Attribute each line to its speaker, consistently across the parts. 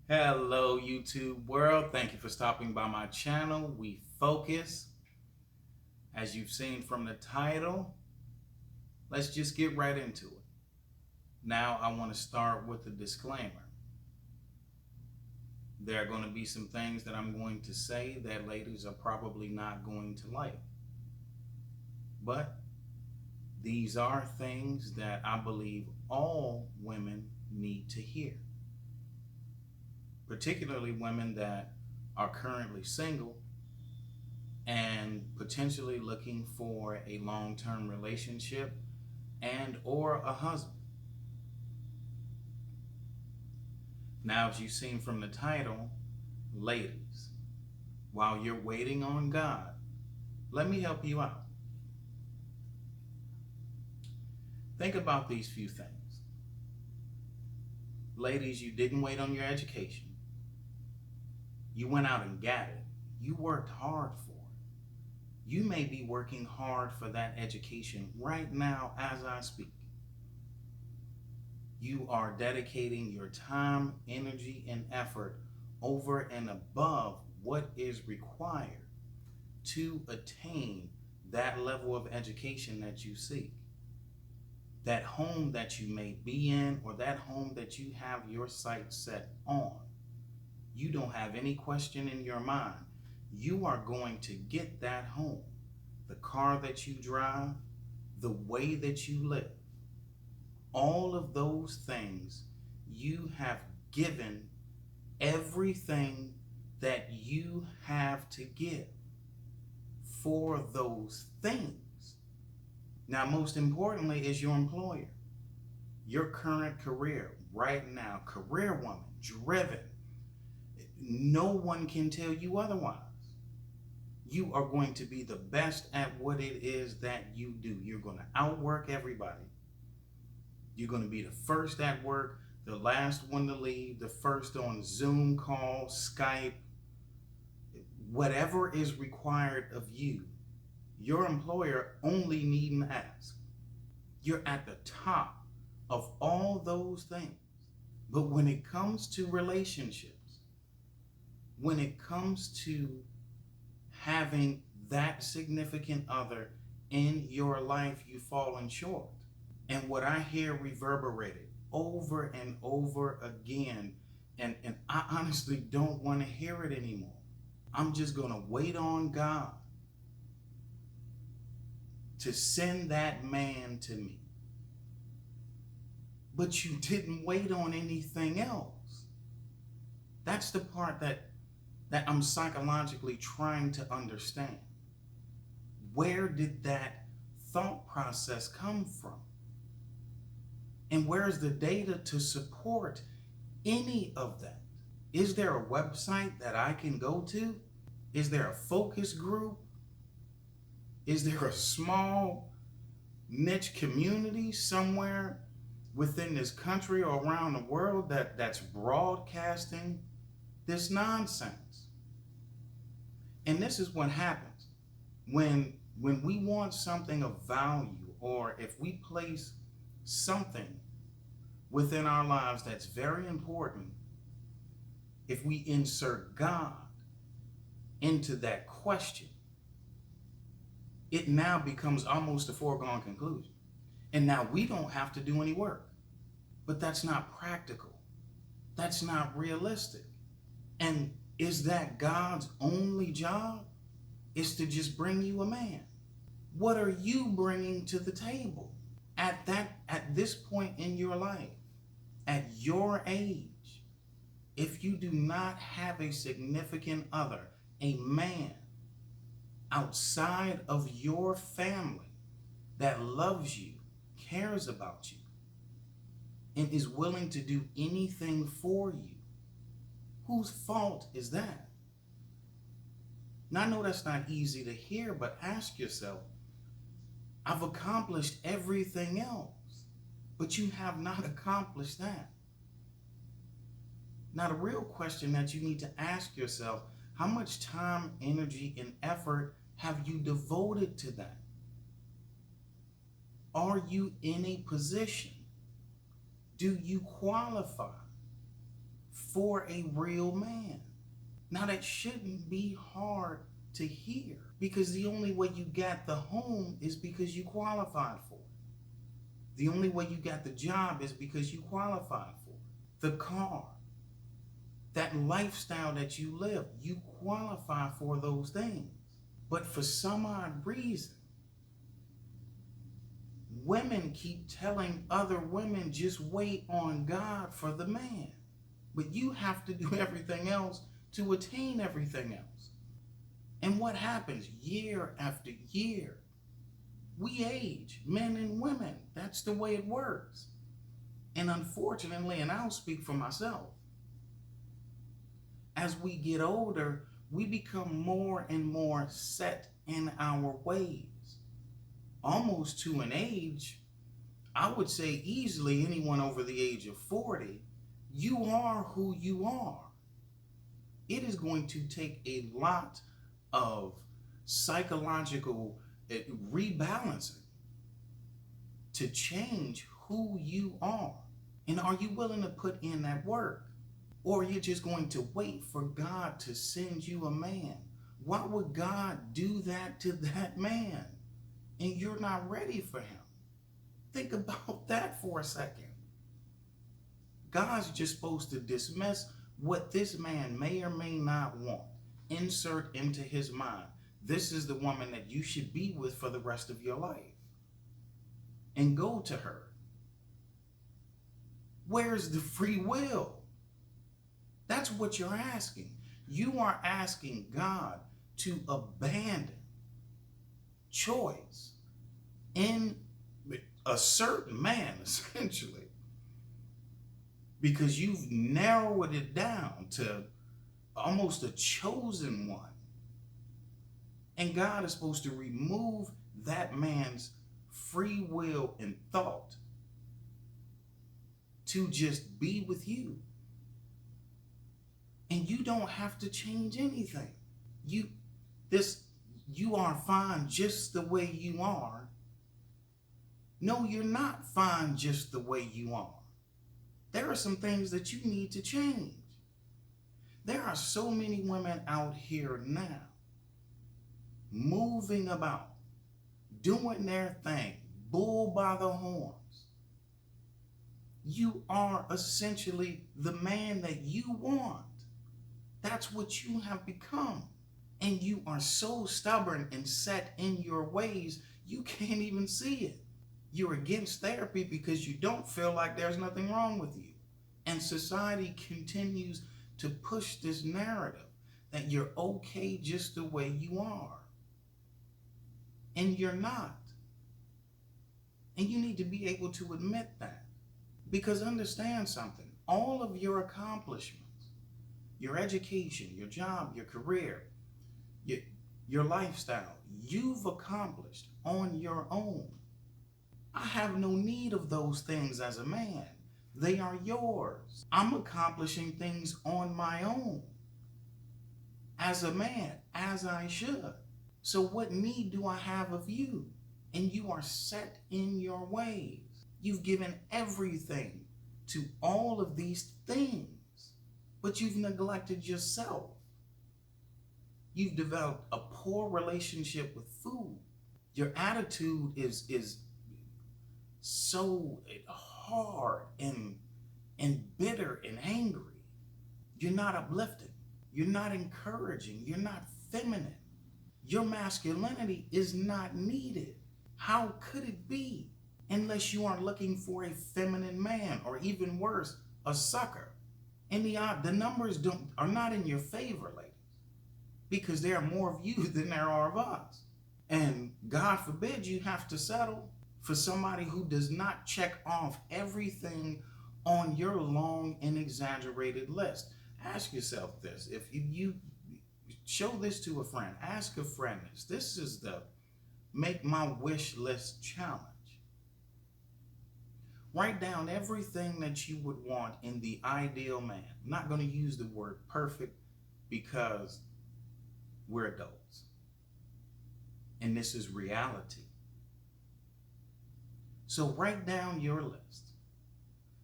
Speaker 1: Hello, YouTube world. Thank you for stopping by my channel. We focus. As you've seen from the title, let's just get right into it. Now, I want to start with a disclaimer. There are going to be some things that I'm going to say that ladies are probably not going to like. But these are things that I believe all women need to hear, particularly women that are currently single and potentially looking for a long-term relationship and or a husband. Now, as you've seen from the title, ladies, while you're waiting on God, let me help you out. Think about these few things. Ladies, you didn't wait on your education. You went out and got it. You worked hard for it. You may be working hard for that education right now as I speak. You are dedicating your time, energy, and effort over and above what is required to attain that level of education that you seek. That home that you may be in, or that home that you have your sights set on, you don't have any question in your mind. You are going to get that home. The car that you drive, the way that you live, all of those things, you have given everything that you have to give for those things. Now, most importantly is your employer, your current career right now, career woman, driven. No one can tell you otherwise. You are going to be the best at what it is that you do. You're going to outwork everybody. You're going to be the first at work, the last one to leave, the first on Zoom call, Skype, whatever is required of you. Your employer only needn't ask. You're at the top of all those things. But when it comes to relationships, when it comes to having that significant other in your life, you've fallen short. And what I hear reverberated over and over again, and I honestly don't want to hear it anymore. I'm just going to wait on God to send that man to me. But you didn't wait on anything else. That's the part that I'm psychologically trying to understand. Where did that thought process come from? And where's the data to support any of that? Is there a website that I can go to? Is there a focus group? Is there a small niche community somewhere within this country or around the world that's broadcasting this nonsense? And this is what happens when we want something of value, or if we place something within our lives that's very important. If we insert God into that question, it now becomes almost a foregone conclusion. And now we don't have to do any work. But that's not practical. That's not realistic. And is that God's only job? Is to just bring you a man? What are you bringing to the table at this point in your life, at your age? If you do not have a significant other, a man outside of your family that loves you, cares about you, and is willing to do anything for you, whose fault is that? Now, I know that's not easy to hear, but ask yourself, I've accomplished everything else, but you have not accomplished that. Now, the real question that you need to ask yourself, how much time, energy, and effort have you devoted to that? Are you in a position? Do you qualify for a real man. Now that shouldn't be hard to hear, because the only way you got the home is because you qualified for it. The only way you got the job is because you qualified for it. The car, that lifestyle that you live, you qualify for those things. But for some odd reason, women keep telling other women, just wait on God for the man. But you have to do everything else to attain everything else. And what happens year after year? We age, men and women. That's the way it works. And unfortunately, and I'll speak for myself, as we get older, we become more and more set in our ways. Almost to an age, I would say easily anyone over the age of 40, you are who you are. It is going to take a lot of psychological rebalancing to change who you are. And are you willing to put in that work? Or are you just going to wait for God to send you a man? Why would God do that to that man and you're not ready for him? Think about that for a second. God's just supposed to dismiss what this man may or may not want. Insert into his mind, this is the woman that you should be with for the rest of your life. And go to her. Where's the free will? That's what you're asking. You are asking God to abandon choice in a certain man, essentially, because you've narrowed it down to almost a chosen one. And God is supposed to remove that man's free will and thought to just be with you. And you don't have to change anything. You are fine just the way you are. No, you're not fine just the way you are. There are some things that you need to change. There are so many women out here now moving about, doing their thing, bull by the horns. You are essentially the man that you want. That's what you have become. And you are so stubborn and set in your ways, you can't even see it. You're against therapy because you don't feel like there's nothing wrong with you. And society continues to push this narrative that you're okay just the way you are. And you're not. And you need to be able to admit that. Because understand something, all of your accomplishments, your education, your job, your career, your lifestyle, you've accomplished on your own. I have no need of those things as a man. They are yours. I'm accomplishing things on my own as a man, as I should. So what need do I have of you? And you are set in your ways. You've given everything to all of these things, but you've neglected yourself. You've developed a poor relationship with food. Your attitude is so hard and bitter and angry. You're not uplifting. You're not encouraging. You're not feminine. Your masculinity is not needed. How could it be? Unless you are looking for a feminine man, or even worse, a sucker. And the numbers are not in your favor, ladies, because there are more of you than there are of us. And God forbid you have to settle for somebody who does not check off everything on your long and exaggerated list. Ask yourself this. If you show this to a friend, ask a friend this. This is the Make My Wish List challenge. Write down everything that you would want in the ideal man. I'm not going to use the word perfect because we're adults. And this is reality. So write down your list.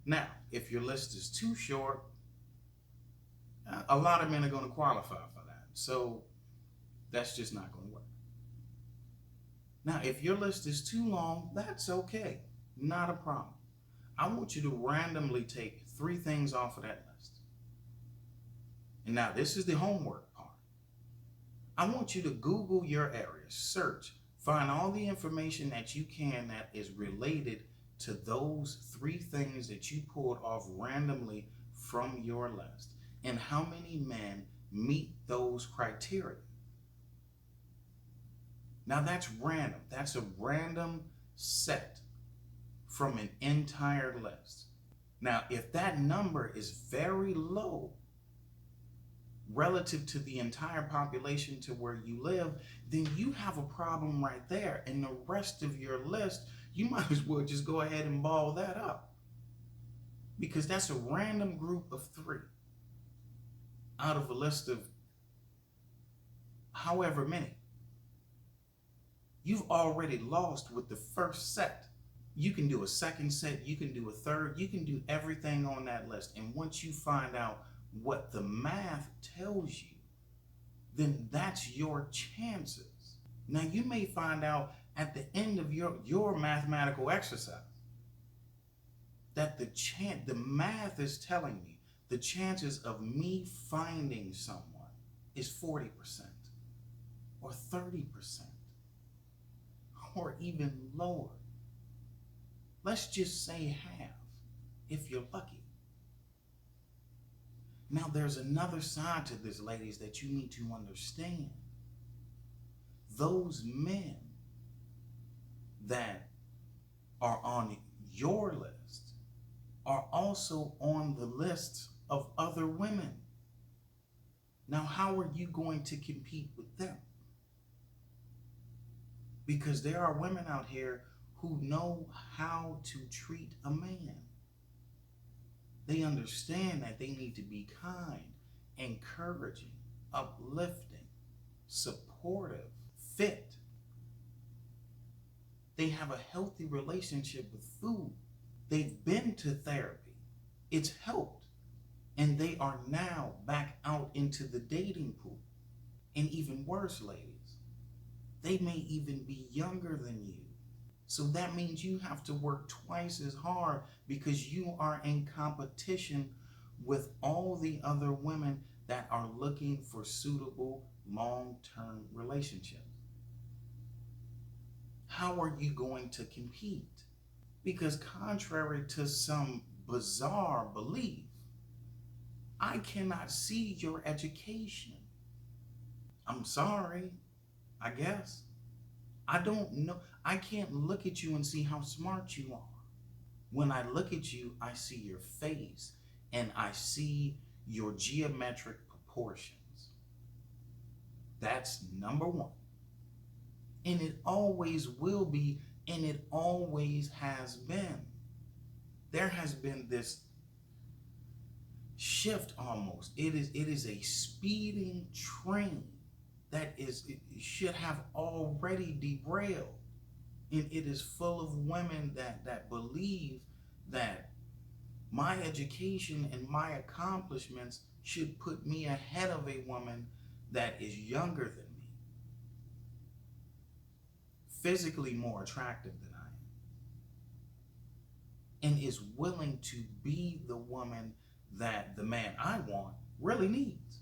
Speaker 1: Now, if your list is too short, a lot of men are going to qualify for that. So that's just not going to work. Now, if your list is too long, that's okay. Not a problem. I want you to randomly take 3 things off of that list. And now this is the homework part. I want you to Google your area, search, find all the information that you can that is related to those 3 things that you pulled off randomly from your list, and how many men meet those criteria. Now that's random. That's a random set from an entire list. Now, if that number is very low relative to the entire population to where you live, then you have a problem right there. And the rest of your list, you might as well just go ahead and ball that up, because that's a random group of 3 out of a list of however many. You've already lost with the first set. You can do a second set, you can do a third, you can do everything on that list. And once you find out what the math tells you, then that's your chances. Now, you may find out at the end of your mathematical exercise that the math is telling me the chances of me finding someone is 40% or 30% or even lower. Let's just say half, if you're lucky. Now, there's another side to this, ladies, that you need to understand. Those men that are on your list are also on the lists of other women. Now, how are you going to compete with them? Because there are women out here who know how to treat a man. They understand that they need to be kind, encouraging, uplifting, supportive, fit. They have a healthy relationship with food. They've been to therapy. It's helped. And they are now back out into the dating pool. And even worse, ladies, they may even be younger than you. So that means you have to work twice as hard, because you are in competition with all the other women that are looking for suitable long-term relationships. How are you going to compete? Because contrary to some bizarre belief, I cannot see your education. I'm sorry, I guess. I don't know. I can't look at you and see how smart you are. When I look at you, I see your face and I see your geometric proportions. That's number one. And it always will be, and it always has been. There has been this shift almost. It is a speeding train that it should have already derailed. And it is full of women that believe that my education and my accomplishments should put me ahead of a woman that is younger than me, physically more attractive than I am, and is willing to be the woman that the man I want really needs.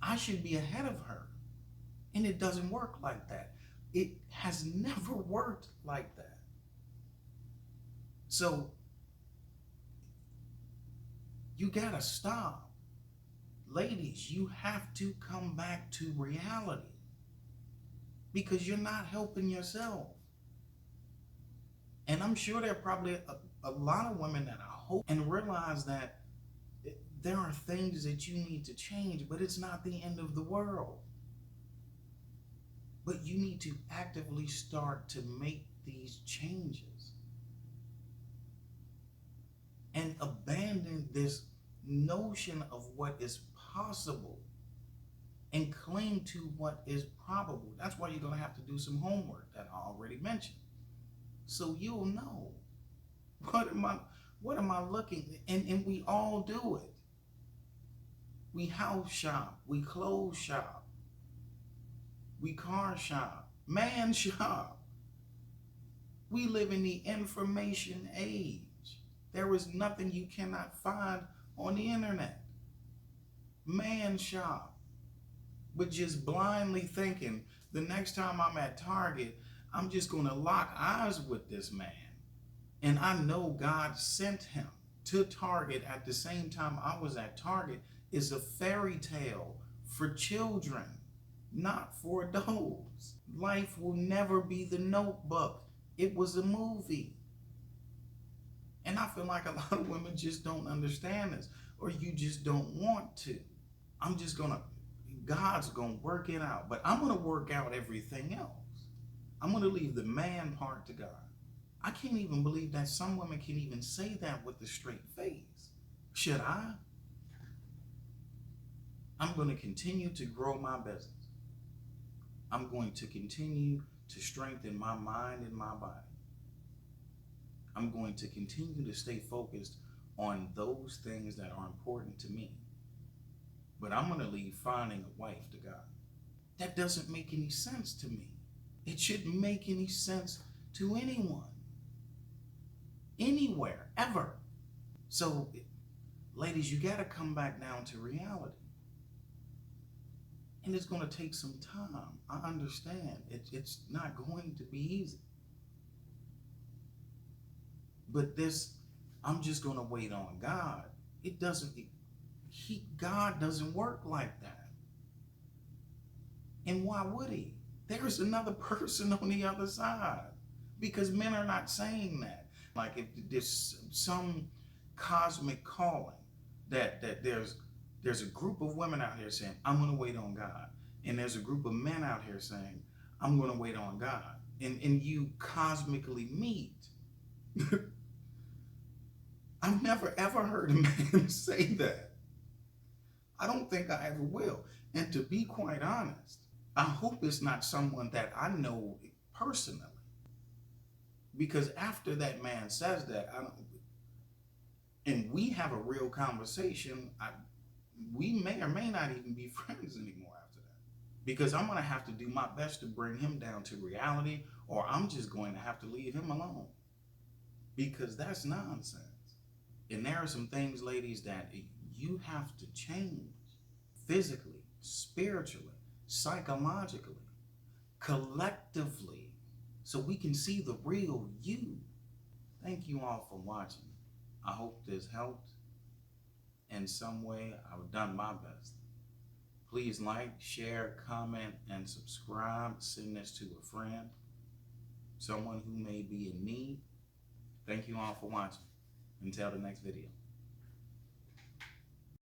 Speaker 1: I should be ahead of her. And it doesn't work like that. It has never worked like that. So you gotta stop. Ladies, you have to come back to reality, because you're not helping yourself. And I'm sure there are probably a lot of women that I hope and realize that there are things that you need to change, but it's not the end of the world. But you need to actively start to make these changes and abandon this notion of what is possible and cling to what is probable. That's why you're going to have to do some homework that I already mentioned, so you'll know what am I looking, and we all do it. We house shop, we clothes shop, we car shop, man shop. We live in the information age. There is nothing you cannot find on the internet. Man shop. But just blindly thinking the next time I'm at Target, I'm just going to lock eyes with this man. And I know God sent him to Target at the same time I was at Target is a fairy tale for children, not for adults. Life will never be The Notebook. It was a movie. And I feel like a lot of women just don't understand this, or you just don't want to. God's gonna work it out, but I'm gonna work out everything else. I'm gonna leave the man part to God. I can't even believe that some women can even say that with a straight face. Should I? I'm gonna continue to grow my business. I'm going to continue to strengthen my mind and my body. I'm going to continue to stay focused on those things that are important to me. But I'm going to leave finding a wife to God. That doesn't make any sense to me. It shouldn't make any sense to anyone, anywhere, ever. So, ladies, you got to come back down to reality. And it's going to take some time. I understand. It's not going to be easy. But I'm just going to wait on God. God doesn't work like that. And why would he? There's another person on the other side. Because men are not saying that. Like if there's some cosmic calling that there's a group of women out here saying, I'm going to wait on God. And there's a group of men out here saying, I'm going to wait on God. And you cosmically meet. I've never ever heard a man say that. I don't think I ever will. And to be quite honest, I hope it's not someone that I know personally. Because after that man says that, and we have a real conversation, we may or may not even be friends anymore after that. Because I'm going to have to do my best to bring him down to reality, or I'm just going to have to leave him alone. Because that's nonsense. And there are some things, ladies, that you have to change physically, spiritually, psychologically, collectively, so we can see the real you. Thank you all for watching. I hope this helped in some way. I've done my best. Please like, share, comment, and subscribe. Send this to a friend, someone who may be in need. Thank you all for watching. Until the next video.